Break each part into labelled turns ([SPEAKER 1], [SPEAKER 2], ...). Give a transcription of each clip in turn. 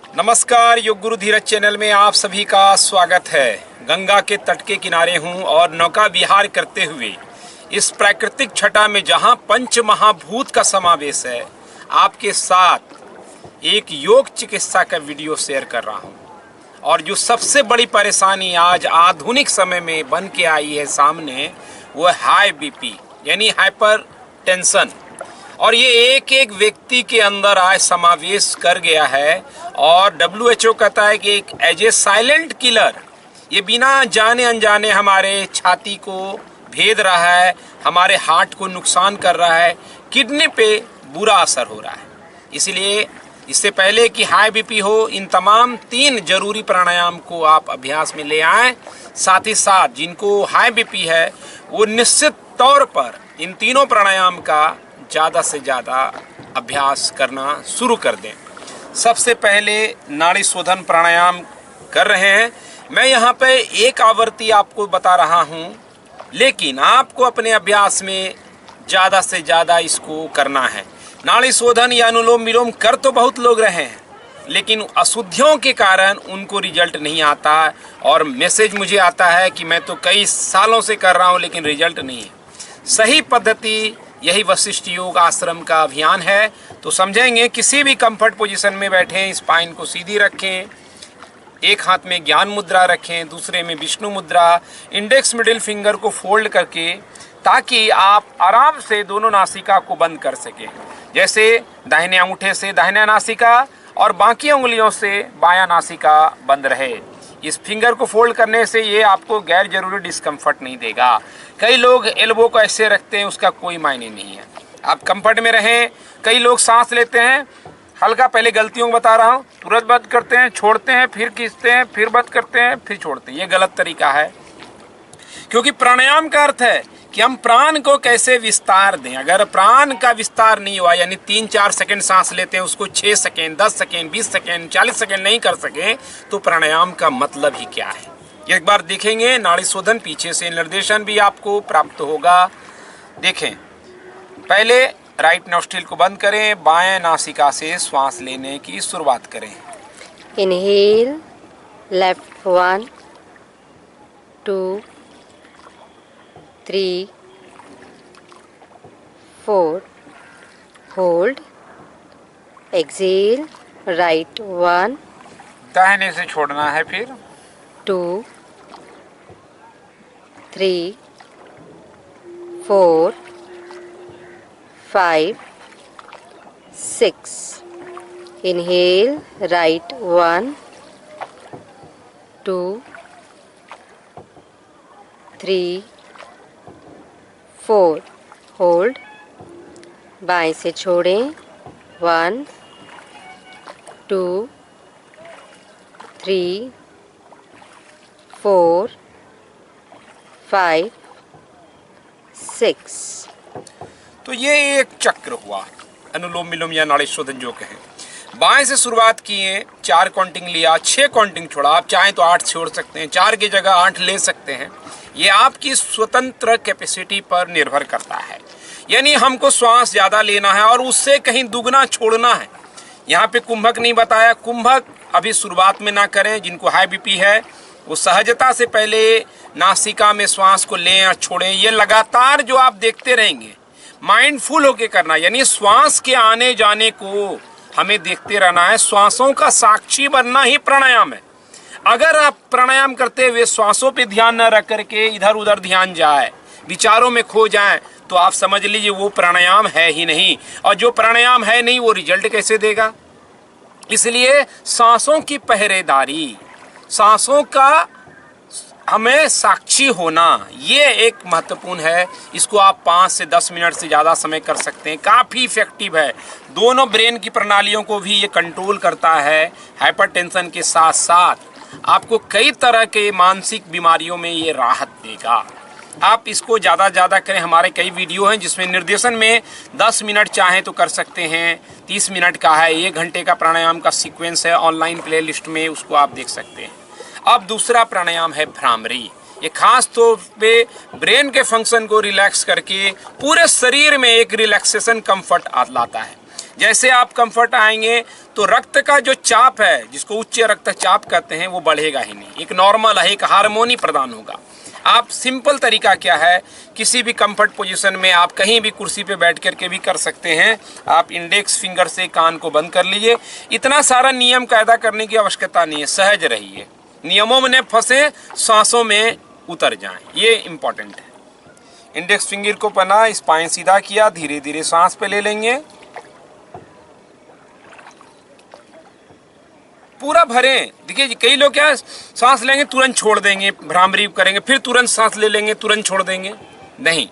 [SPEAKER 1] नमस्कार, योग गुरु धीरज चैनल में आप सभी का स्वागत है। गंगा के तट के किनारे हूँ और नौका विहार करते हुए इस प्राकृतिक छटा में जहाँ पंच महाभूत का समावेश है, आपके साथ एक योग चिकित्सा का वीडियो शेयर कर रहा हूँ। और जो सबसे बड़ी परेशानी आज आधुनिक समय में बन के आई है सामने, वो हाई बीपी यानी हाइपर टेंशन। और ये एक एक व्यक्ति के अंदर आज समावेश कर गया है। और WHO कहता है कि एक एज ए साइलेंट किलर, ये बिना जाने अनजाने हमारे छाती को भेद रहा है, हमारे हार्ट को नुकसान कर रहा है, किडनी पे बुरा असर हो रहा है। इसलिए इससे पहले कि हाई बीपी हो, इन तमाम 3 जरूरी प्राणायाम को आप अभ्यास में ले आएँ। साथ ही साथ जिनको हाई बीपी है वो निश्चित तौर पर इन तीनों प्राणायाम का ज़्यादा से ज़्यादा अभ्यास करना शुरू कर दें। सबसे पहले नाड़ी शोधन प्राणायाम कर रहे हैं। मैं यहाँ पे एक आवृत्ति आपको बता रहा हूँ, लेकिन आपको अपने अभ्यास में ज़्यादा से ज़्यादा इसको करना है। नाड़ी शोधन या अनुलोम विलोम कर तो बहुत लोग रहे हैं, लेकिन अशुद्धियों के कारण उनको रिजल्ट नहीं आता। और मैसेज मुझे आता है कि मैं तो कई सालों से कर रहा हूँ लेकिन रिजल्ट नहीं है। सही पद्धति यही वशिष्ठ योग आश्रम का अभियान है। तो समझेंगे, किसी भी कंफर्ट पोजीशन में बैठें, स्पाइन को सीधी रखें, एक हाथ में ज्ञान मुद्रा रखें, दूसरे में विष्णु मुद्रा, इंडेक्स मिडिल फिंगर को फोल्ड करके, ताकि आप आराम से दोनों नासिका को बंद कर सकें। जैसे दाहिने अंगूठे से दाहिना नासिका और बाकी उंगलियों से बायां नासिका बंद रहे। इस फिंगर को फोल्ड करने से ये आपको गैर जरूरी डिस्कम्फर्ट नहीं देगा। कई लोग एल्बो को ऐसे रखते हैं, उसका कोई मायने नहीं है। आप कंफर्ट में रहें। कई लोग सांस लेते हैं हल्का, पहले गलतियों को बता रहा हूँ, तुरंत बंद करते हैं, छोड़ते हैं, फिर खींचते हैं, फिर बंद करते हैं, फिर छोड़ते हैं। ये गलत तरीका है, क्योंकि प्राणायाम का अर्थ है कि हम प्राण को कैसे विस्तार दें। अगर प्राण का विस्तार नहीं हुआ, यानी 3-4 सेकंड सांस लेते हैं, उसको 6 सेकंड, 10 सेकंड, 20 सेकंड, 40 सेकंड नहीं कर सके, तो प्राणायाम का मतलब ही क्या है। एक बार देखेंगे नाड़ी शोधन, पीछे से निर्देशन भी आपको प्राप्त होगा। देखें, पहले राइट नॉस्ट्रिल को बंद करें, बाएं नासिका से श्वास लेने की शुरुआत करें।
[SPEAKER 2] Inhale, left 1 2 3 4, hold, exhale, right 1
[SPEAKER 1] दाहिने से छोड़ना है, फिर
[SPEAKER 2] 2 3 4 5 6, inhale, right 1 2 3 4, होल्ड, बाएं से छोड़ें, 1 2 3 4 5 6।
[SPEAKER 1] तो ये एक चक्र हुआ अनुलोम विलोम या नाड़ी शोधन जो कहें। बाएं से शुरुआत किए, 4 काउंटिंग लिया, 6 काउंटिंग छोड़ा। आप चाहें तो 8 छोड़ सकते हैं, 4 की जगह 8 ले सकते हैं। ये आपकी स्वतंत्र कैपेसिटी पर निर्भर करता है। यानी हमको श्वास ज़्यादा लेना है और उससे कहीं दुगना छोड़ना है। यहाँ पे कुंभक नहीं बताया, कुंभक अभी शुरुआत में ना करें। जिनको हाई बीपी है वो सहजता से पहले नासिका में श्वास को लें और छोड़ें। ये लगातार जो आप देखते रहेंगे, माइंडफुल होके करना, यानी श्वास के आने जाने को हमें देखते रहना है। श्वासों का साक्षी बनना ही प्राणायाम है। अगर आप प्राणायाम करते हुए श्वासों पे ध्यान न रख करके इधर उधर ध्यान जाए, विचारों में खो जाए, तो आप समझ लीजिए वो प्राणायाम है ही नहीं। और जो प्राणायाम है नहीं, वो रिजल्ट कैसे देगा। इसलिए सांसों की पहरेदारी, सांसों का हमें साक्षी होना, ये एक महत्वपूर्ण है। इसको आप 5 से 10 मिनट से ज़्यादा समय कर सकते हैं, काफ़ी इफेक्टिव है। दोनों ब्रेन की प्रणालियों को भी ये कंट्रोल करता है। हाइपरटेंशन के साथ साथ आपको कई तरह के मानसिक बीमारियों में ये राहत देगा। आप इसको ज़्यादा करें। हमारे कई वीडियो हैं जिसमें निर्देशन में 10 मिनट चाहें तो कर सकते हैं, 30 मिनट का है, 1 घंटे का प्राणायाम का सीक्वेंस है ऑनलाइन प्लेलिस्ट में, उसको आप देख सकते हैं। अब दूसरा प्राणायाम है भ्रामरी। ये खास तौर पे ब्रेन के फंक्शन को रिलैक्स करके पूरे शरीर में एक रिलैक्सेशन कंफर्ट लाता है। जैसे आप कंफर्ट आएंगे तो रक्त का जो चाप है, जिसको उच्च रक्तचाप कहते हैं, वो बढ़ेगा ही नहीं, एक नॉर्मल है, एक हार्मोनी प्रदान होगा। आप सिंपल तरीका क्या है, किसी भी कंफर्ट पोजीशन में आप कहीं भी कुर्सी पे बैठ करके भी कर सकते हैं। आप इंडेक्स फिंगर से कान को बंद कर लीजिए। इतना सारा नियम कायदा करने की आवश्यकता नहीं है, सहज रहिए, नियमों में न फंसे, सांसों में उतर जाएं, ये इंपॉर्टेंट है। इंडेक्स फिंगर को पना, स्पाइन सीधा किया, धीरे धीरे सांस पे ले लेंगे, पूरा भरें। देखिए कई लोग क्या सांस लेंगे तुरंत छोड़ देंगे, भ्रामरी करेंगे, फिर तुरंत सांस ले लेंगे, तुरंत छोड़ देंगे, नहीं।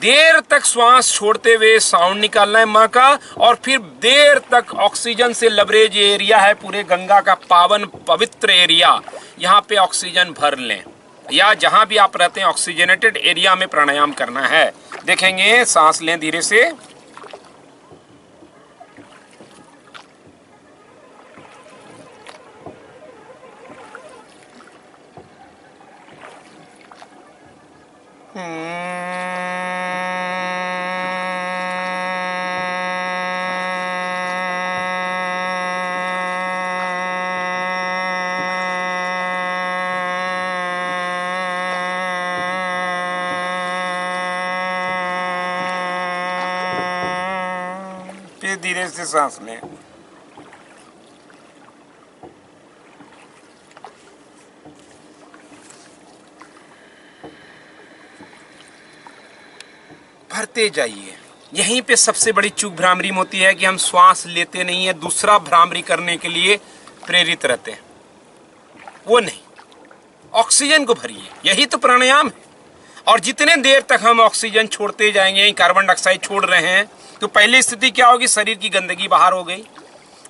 [SPEAKER 1] देर तक श्वास छोड़ते हुए साउंड निकालना है माँ का, और फिर देर तक ऑक्सीजन से लबरेज एरिया है पूरे गंगा का पावन पवित्र एरिया, यहाँ पे ऑक्सीजन भर लें, या जहाँ भी आप रहते हैं ऑक्सीजनेटेड एरिया में प्राणायाम करना है। देखेंगे, सांस लें धीरे से, फिर धीरे से सांस लें। भरते जाइए। यहीं पे सबसे बड़ी चूक भ्रामरी में होती है कि हम श्वास लेते नहीं है, दूसरा भ्रामरी करने के लिए प्रेरित रहते हैं। वो नहीं, ऑक्सीजन को भरिए, यही तो प्राणायाम है। और जितने देर तक हम ऑक्सीजन छोड़ते जाएंगे, कार्बन डाइऑक्साइड छोड़ रहे हैं, तो पहली स्थिति क्या होगी, शरीर की गंदगी बाहर हो गई।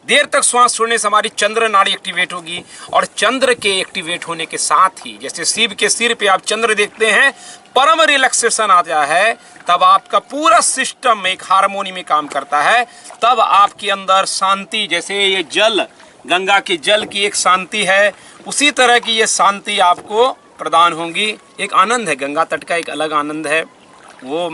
[SPEAKER 1] देर तक श्वास छोड़ने से हमारी चंद्र नाड़ी एक्टिवेट होगी, और चंद्र के एक्टिवेट होने के साथ ही, जैसे शिव के सिर पे आप चंद्र देखते हैं, परम रिलैक्सेशन आता है, तब आपका पूरा सिस्टम एक हार्मोनी में काम करता है। तब आपके अंदर शांति, जैसे ये जल, गंगा के जल की एक शांति है, उसी तरह की ये शांति आपको प्रदान होगी। एक आनंद है, गंगा तट का एक अलग आनंद है। वो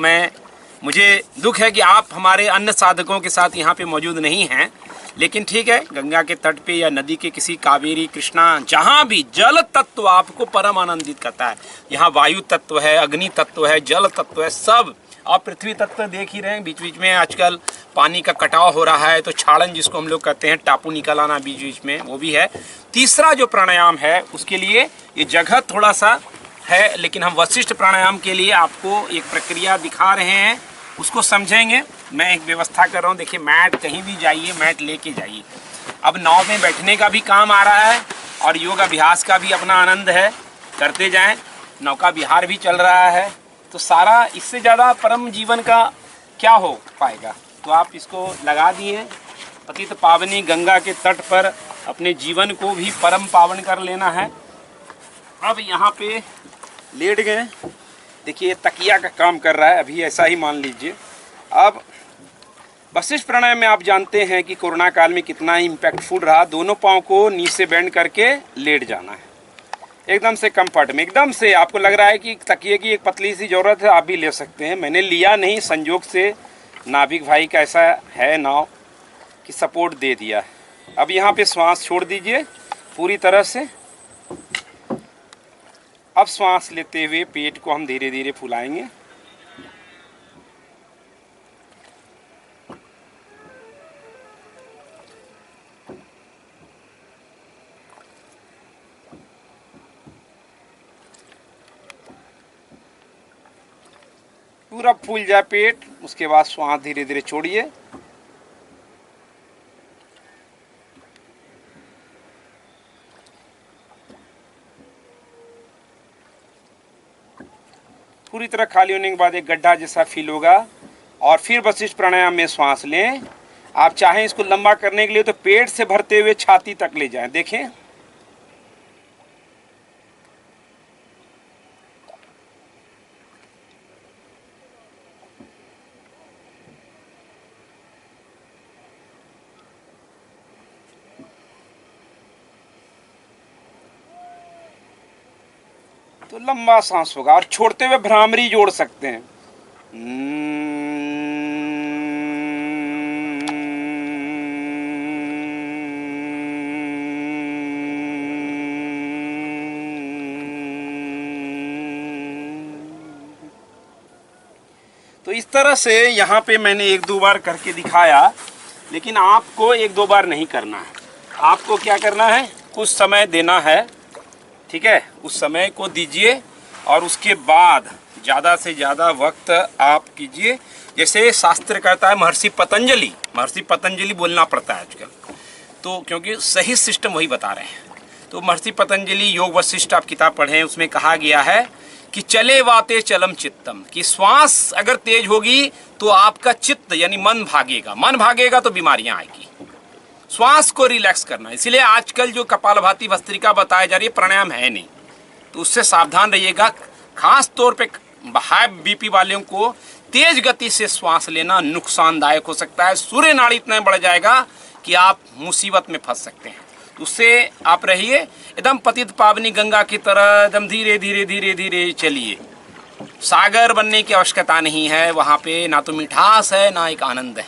[SPEAKER 1] मुझे दुख है कि आप हमारे अन्य साधकों के साथ यहाँ पे मौजूद नहीं हैं, लेकिन ठीक है, गंगा के तट पे या नदी के किसी कावेरी, कृष्णा, जहाँ भी जल तत्व आपको परम आनंदित करता है। यहाँ वायु तत्व है, अग्नि तत्व है, जल तत्व है, सब। और पृथ्वी तत्व देख ही रहे हैं, बीच बीच में आजकल पानी का कटाव हो रहा है, तो छाड़न जिसको हम लोग कहते हैं, टापू निकल आना बीच बीच में, वो भी है। तीसरा जो प्राणायाम है, उसके लिए ये जगह थोड़ा सा है, लेकिन हम वशिष्ठ प्राणायाम के लिए आपको एक प्रक्रिया दिखा रहे हैं, उसको समझेंगे। मैं एक व्यवस्था कर रहा हूँ, देखिए मैट, कहीं भी जाइए मैट लेके जाइए। अब नाव में बैठने का भी काम आ रहा है, और योग अभ्यास का भी अपना आनंद है, करते जाएं। नौका विहार भी चल रहा है, तो सारा, इससे ज़्यादा परम जीवन का क्या हो पाएगा। तो आप इसको लगा दिए। पतित पावनी गंगा के तट पर अपने जीवन को भी परम पावन कर लेना है। अब यहाँ पे लेट गए, देखिए तकिया का काम कर रहा है, अभी ऐसा ही मान लीजिए। अब वशिष्ठ प्राणायाम में आप जानते हैं कि कोरोना काल में कितना इम्पैक्टफुल रहा। दोनों पाँव को नीचे से बेंड करके लेट जाना है, एकदम से कंफर्ट में, एकदम से। आपको लग रहा है कि तकिए की एक पतली सी ज़रूरत है, आप भी ले सकते हैं। मैंने लिया नहीं, संजोग से नाभिक भाई का ऐसा है नाव कि सपोर्ट दे दिया। अब यहाँ पे श्वास छोड़ दीजिए पूरी तरह से। अब श्वास लेते हुए पेट को हम धीरे धीरे फुलाएंगे। पूरा फूल जाए पेट, उसके बाद श्वास धीरे धीरे छोड़िए। पूरी तरह खाली होने के बाद एक गड्ढा जैसा फील होगा, और फिर वशिष्ठ प्राणायाम में श्वास लें। आप चाहें इसको लंबा करने के लिए तो पेट से भरते हुए छाती तक ले जाएं, देखें। तो लंबा सांस होगा, और छोड़ते हुए भ्रामरी जोड़ सकते हैं। तरह से यहाँ पे मैंने 1-2 बार करके दिखाया, लेकिन आपको 1-2 बार नहीं करना है। आपको क्या करना है, कुछ समय देना है, ठीक है, उस समय को दीजिए और उसके बाद ज़्यादा से ज़्यादा वक्त आप कीजिए। जैसे शास्त्र कहता है महर्षि पतंजलि बोलना पड़ता है आजकल, तो क्योंकि सही सिस्टम वही बता रहे हैं। तो महर्षि पतंजलि योग वशिष्ठ आप किताब पढ़ें, उसमें कहा गया है कि चले वाते चलम चित्तम, कि श्वास अगर तेज होगी तो आपका चित्त यानी मन भागेगा तो बीमारियां आएगी। श्वास को रिलैक्स करना, इसलिए आजकल जो कपालभाति भस्त्रिका बताया जा रही है प्राणायाम है नहीं, तो उससे सावधान रहिएगा। खास तौर पे हाई बीपी वालों को तेज गति से श्वास लेना नुकसानदायक हो सकता है। सूर्य नाड़ी इतना बढ़ जाएगा कि आप मुसीबत में फंस सकते हैं। उससे आप रहिए एकदम पतित पावनी गंगा की तरह, एकदम धीरे धीरे धीरे धीरे चलिए। सागर बनने की आवश्यकता नहीं है, वहाँ पे ना तो मिठास है ना एक आनंद है।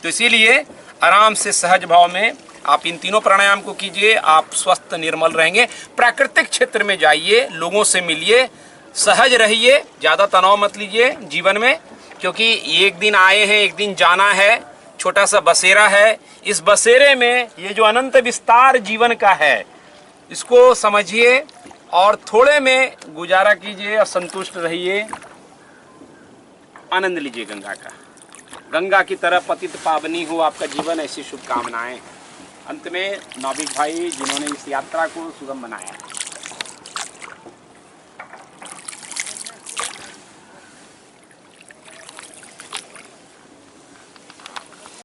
[SPEAKER 1] तो इसीलिए आराम से सहज भाव में आप इन तीनों प्राणायाम को कीजिए, आप स्वस्थ निर्मल रहेंगे। प्राकृतिक क्षेत्र में जाइए, लोगों से मिलिए, सहज रहिए, ज़्यादा तनाव मत लीजिए जीवन में, क्योंकि एक दिन आए हैं, एक दिन जाना है। छोटा सा बसेरा है, इस बसेरे में ये जो अनंत विस्तार जीवन का है इसको समझिए और थोड़े में गुजारा कीजिए और संतुष्ट रहिए। आनंद लीजिए गंगा का, गंगा की तरह पतित पावनी हो आपका जीवन, ऐसी शुभकामनाएं। अंत में नाविक भाई जिन्होंने इस यात्रा को सुगम बनाया।